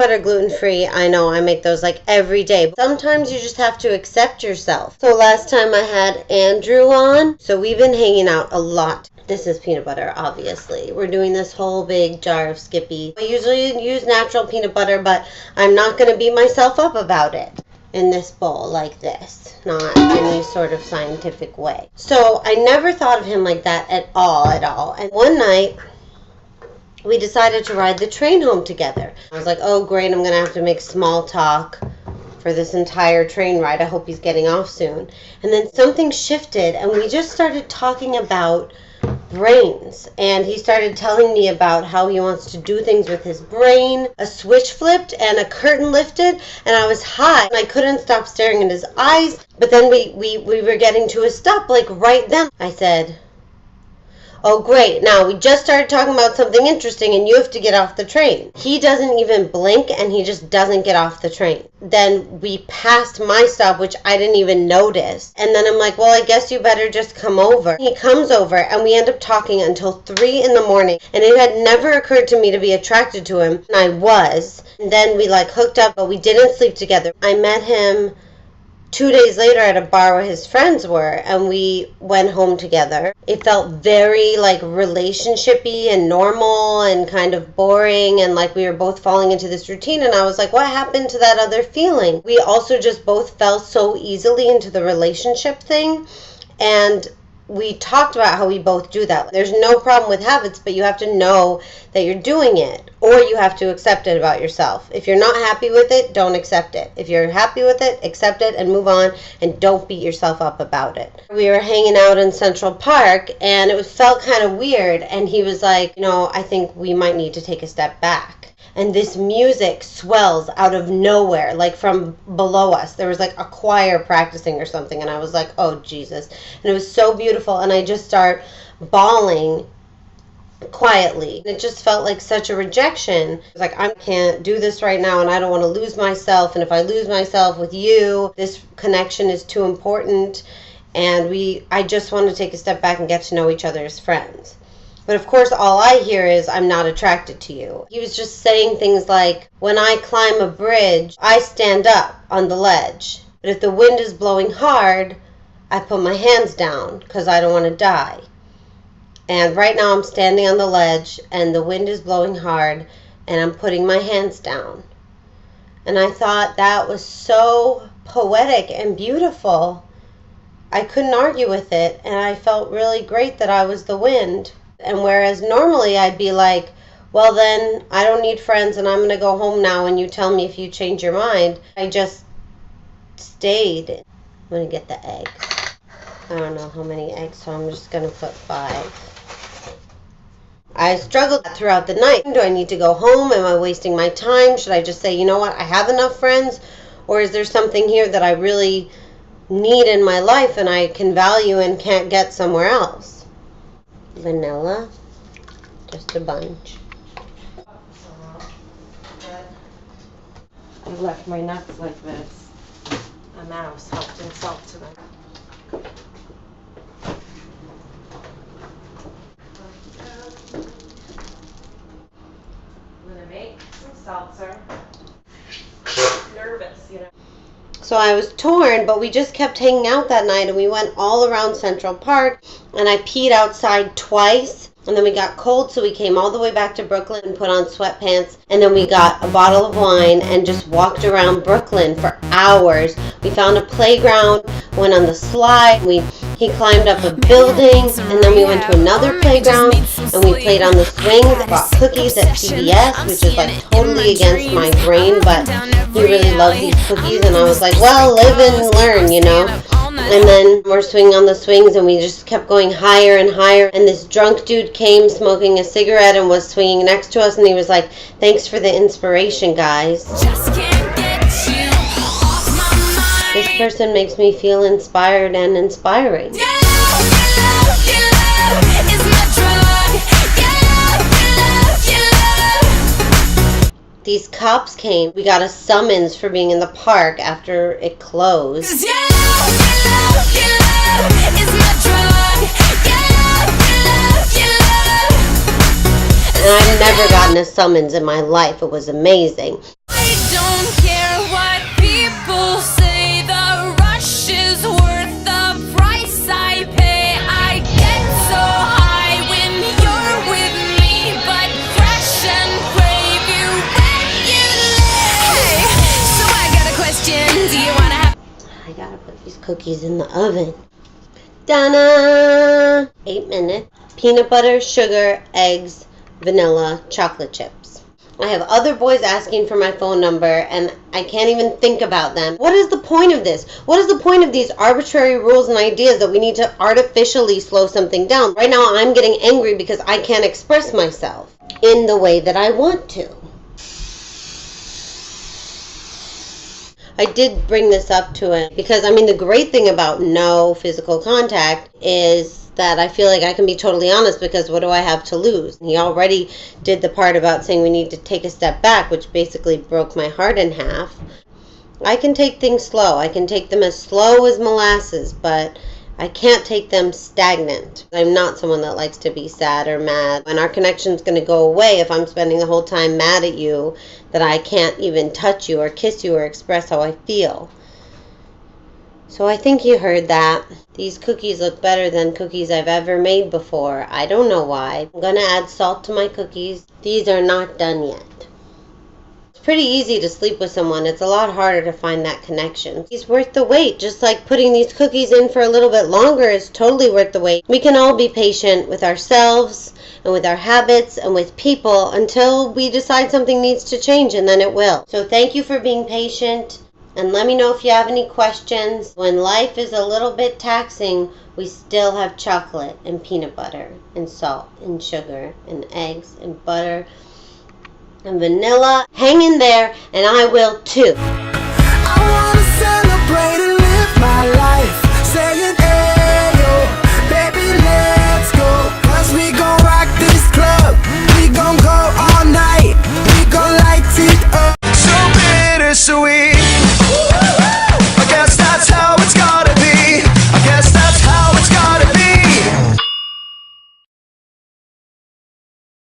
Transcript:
butter gluten-free, I know I make those like every day. Sometimes you just have to accept yourself. So last time I had Andrew on, so we've been hanging out a lot. This is peanut butter, obviously. We're doing this whole big jar of Skippy. I usually use natural peanut butter, but I'm not going to beat myself up about it. In this bowl like this, not any sort of scientific way. So I never thought of him like that at all. And one night, we decided to ride the train home together. I was like, oh great, I'm gonna have to make small talk for this entire train ride. I hope he's getting off soon. And then something shifted and we just started talking about brains, and he started telling me about how he wants to do things with his brain. A switch flipped and a curtain lifted, and I was high and I couldn't stop staring in his eyes. But then we were getting to a stop like right then. I said, oh great, now we just started talking about something interesting and you have to get off the train. He doesn't even blink and he just doesn't get off the train. Then we passed my stop, which I didn't even notice. And then I'm like, well, I guess you better just come over. He comes over and we end up talking until 3 in the morning. And it had never occurred to me to be attracted to him. And I was. And then we like hooked up, but we didn't sleep together. I met him 2 days later at a bar where his friends were, and we went home together. It felt very like relationshipy and normal and kind of boring, and like we were both falling into this routine, and I was like, what happened to that other feeling? We also just both fell so easily into the relationship thing, and we talked about how we both do that. There's no problem with habits, but you have to know that you're doing it, or you have to accept it about yourself. If you're not happy with it, don't accept it. If you're happy with it, accept it and move on, and don't beat yourself up about it. We were hanging out in Central Park, and it felt kind of weird, and he was like, I think we might need to take a step back. And this music swells out of nowhere, like from below us. There was like a choir practicing or something, and I was like, oh Jesus. And it was so beautiful, and I just start bawling quietly. It just felt like such a rejection. It was like, I can't do this right now, and I don't want to lose myself, and if I lose myself with you, this connection is too important, and I just want to take a step back and get to know each other as friends. But of course, all I hear is, I'm not attracted to you. He was just saying things like, when I climb a bridge, I stand up on the ledge. But if the wind is blowing hard, I put my hands down because I don't want to die. And right now I'm standing on the ledge and the wind is blowing hard and I'm putting my hands down. And I thought that was so poetic and beautiful. I couldn't argue with it, and I felt really great that I was the wind. And whereas normally I'd be like, well then, I don't need friends and I'm going to go home now and you tell me if you change your mind. I just stayed. I'm going to get the egg. I don't know how many eggs, so I'm just going to put 5. I struggled throughout the night. Do I need to go home? Am I wasting my time? Should I just say, you know what, I have enough friends? Or is there something here that I really need in my life and I can value and can't get somewhere else? Vanilla, just a bunch. I left my nuts like this. A mouse helped himself to them. I'm gonna make some seltzer. Nervous, So I was torn, but we just kept hanging out that night, and we went all around Central Park, and I peed outside twice, and then we got cold, so we came all the way back to Brooklyn and put on sweatpants, and then we got a bottle of wine and just walked around Brooklyn for hours. We found a playground, went on the slide, he climbed up a building, and then we went to another playground, and we played on the swings, bought cookies at CVS, which is like totally against my brain, but he really loved these cookies, and I was like, well, live and learn, And then we're swinging on the swings, and we just kept going higher and higher, and this drunk dude came smoking a cigarette and was swinging next to us, and he was like, thanks for the inspiration, guys. This person makes me feel inspired and inspiring. These cops came. We got a summons for being in the park after it closed. And I've never gotten a summons in my life. It was amazing. don't care what people say. The rush is worth the price I pay. I get so high when you're with me, but crash and crave you regularly. So I got a question. Do you wanna have? I gotta put these cookies in the oven. Done. 8 minutes. Peanut butter, sugar, eggs, vanilla, chocolate chips. I have other boys asking for my phone number and I can't even think about them. What is the point of this? What is the point of these arbitrary rules and ideas that we need to artificially slow something down? Right now I'm getting angry because I can't express myself in the way that I want to. I did bring this up to him because, I mean, the great thing about no physical contact is that I feel like I can be totally honest because what do I have to lose? He already did the part about saying we need to take a step back, which basically broke my heart in half. I can take things slow. I can take them as slow as molasses, but I can't take them stagnant. I'm not someone that likes to be sad or mad. And our connection's going to go away if I'm spending the whole time mad at you that I can't even touch you or kiss you or express how I feel. So I think you heard that. These cookies look better than cookies I've ever made before. I don't know why. I'm going to add salt to my cookies. These are not done yet. Pretty easy to sleep with someone. It's a lot harder to find that connection. It's worth the wait. Just like putting these cookies in for a little bit longer is totally worth the wait. We can all be patient with ourselves and with our habits and with people until we decide something needs to change, and then it will. So thank you for being patient, and let me know if you have any questions. When life is a little bit taxing, we still have chocolate and peanut butter and salt and sugar and eggs and butter and vanilla. Hang in there, and I will too.